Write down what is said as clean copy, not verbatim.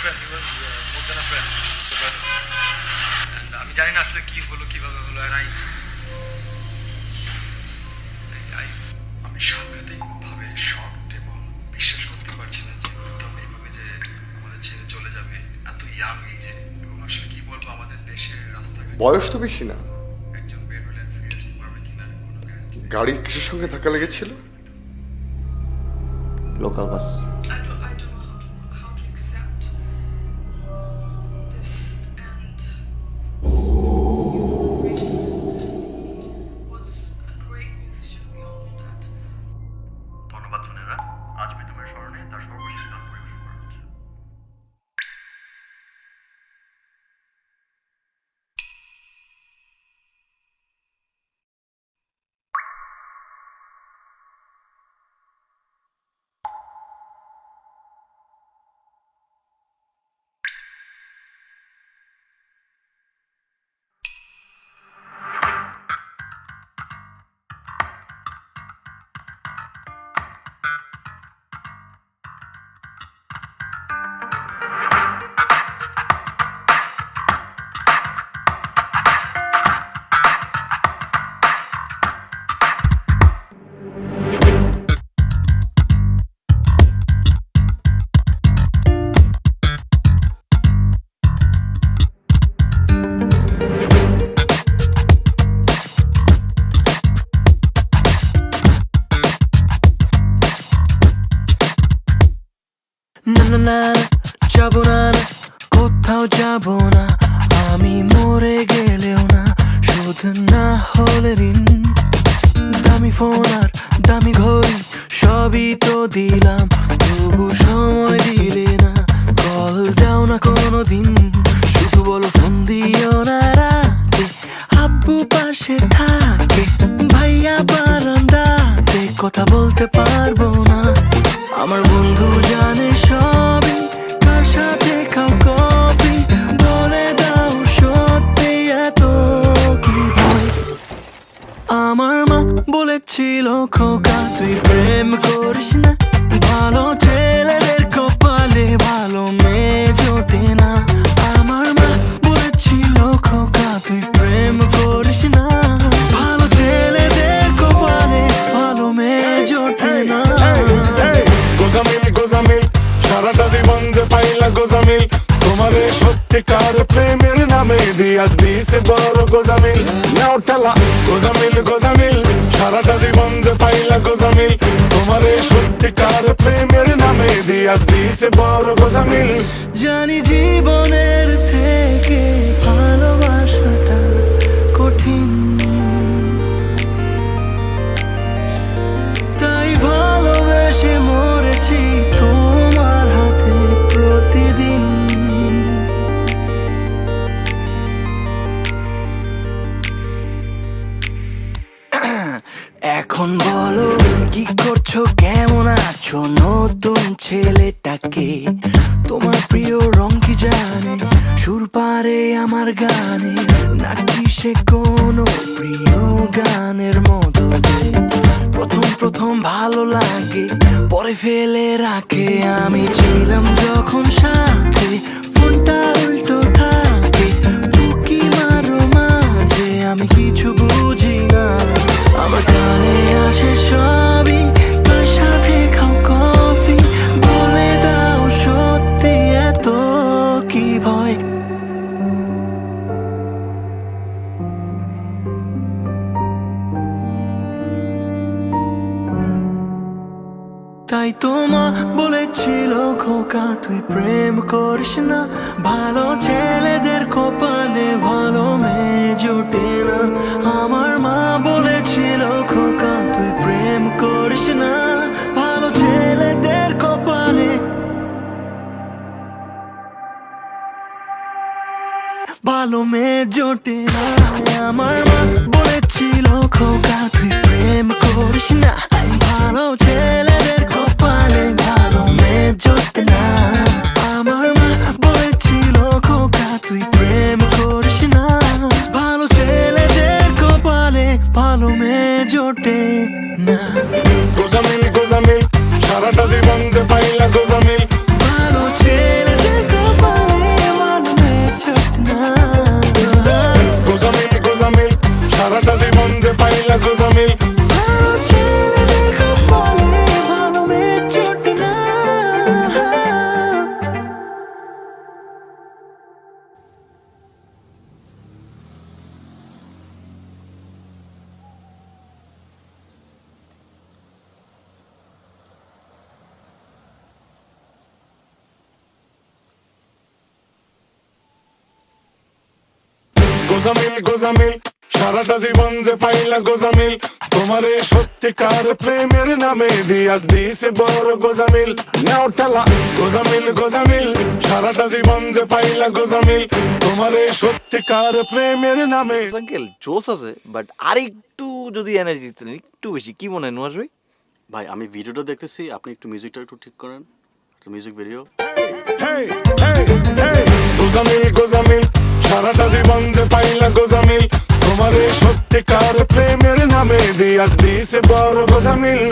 friend. He was more than a friend. He's a brother. And আমি জানি না আসলে কি হলো কিভাবে হলো and আমি সাংঘাতিকভাবে শকড এবং বিশ্বাস করতে পারছি না যে প্রথম এইভাবে যে আমাদের ছেড়ে চলে যাবে এত ইয়াং এজে এবং আসলে কি বলবো আমাদের দেশের রাস্তাঘাট বয়স তো বেশি না। একজন বের হলে ফিরে আসতে পারবে কিনা কোনো গ্যারান্টি গাড়ি কিসের সঙ্গে ধাক্কা লেগেছিল? Local bus. I don't know how to accept this, and was a great musician. We all know that. ধন্যবাদ সুনেরা, আজ মিতুমের স্মরণে তার সর্বশেষ গান পরিবেশন করা হচ্ছে। না না না যাবো না, কোথাও যাবো না, আমি মরে গেলেও না, শোধ না হলে ঋণ। দামি ফোন আর দামি ঘড়ি সবই তো দিলাম, তবু সময় দিলে না, কল দাও না কোনোদিন। শুধু বলো ফোন দিও না রাতে, আব্বু পাশে থাকে, ভাইয়া বারান্দাতে, কথা বলতে পারবো না। আমার বন্ধু জানে সবই, কার সাথে খাও কফি, বলে দাও সত্যি এত কি ভয়। আমার মা বলেছিল খোকা তুই প্রেম করিস না, ভালো ছেলেদের কপালে ভালো মেয়ে জোটে না। আমার মা বলেছিল খোকা তুই প্রেম করিস না, ভালো ছেলেদের কপালে ভালো মেয়ে জোটে না। গোজামিল সারাটা জীবন যে পাইলা গোজামিল, তোমারে সত্যিকার প্রেমের নামে দিয়া দিছে বড় গোজামিল। নাও ঠেলা গোজামিল সারাটা জীবন যে পাইলা গোজামিল, তোমারে সত্যিকার প্রেমের নামে দিয়া দিছে বড় গোজামিল। জানি জীবনের থেকে ভালোবাসাটা কঠিন, তাই ভালোবেসে মরেছি তোমার হাতে প্রতিদিন। এখন বলো কি করছো, কেমন আছো, নতুন ছেলেটাকে তোমার প্রিয় রং কি জানে, সুর পারে আমার গানে, নাকি সে কোনো প্রিয় গানের মতো যে প্রথম প্রথম ভালো লাগে পরে ফেলে রাখে। আমি ছিলাম যখন সাথে ফোনটা উল্টো থাকে, তুকি মারো মাঝে আমি কিছু বুঝি না। আমার কানে আসে সবই, তার সাথে খাও কফি, বলে দাও সত্যি এত কি ভয়। তাই তো মা বলেছিল খোকা তুই প্রেম করিস না, ভালো ছেলেদের কপালে ভালো মেয়ে জোটে না। আমার মা বলেছিল খোকা তুই প্রেম করিস না, ভালো ছেলেদের কপালে ভালো মেয়ে জোটে না। আমার মা বলেছিল খোকা তুই প্রেম করিস না, ভালো ছেলেদের কপালে ভালো মেয়ে জোটে না। আমার মা বলেছিল খোকা তুই প্রেম করিস না, ভালো ছেলেদের কপালে ভালো মেয়ে জোটে না। গোজামিল সারাটা জীবন যে পাইলা গোজামিল, ভালো ছেলেদের কপালে গোজামিল গোজামিল সারাটা জীবন যে পাইলা গোজামিল তোমারে সত্যিকার প্রেমের নামে দিয়া দিছে বড় গোজামিল নাও ঠেলা গোজামিল গোজামিল সারাটা জীবন যে পাইলা গোজামিল তোমারে সত্যিকার প্রেমের নামে আঙ্কেল জোস আছে বাট আর একটু যদি এনার্জি দিতেন একটু বেশি কি মনে হয় নুয়াজ ভাই? ভাই আমি ভিডিওটা দেখতেছি, আপনি একটু মিউজিকটা একটু ঠিক করেন, মিউজিক ভিডিও। হেই হেই হেই গোজামিল গোজামিল সারাটা জীবন যে পাইলা গোজামিল তোমারে সত্যিকার প্রেমের নামে দিয়া দিছে বড় গোজামিল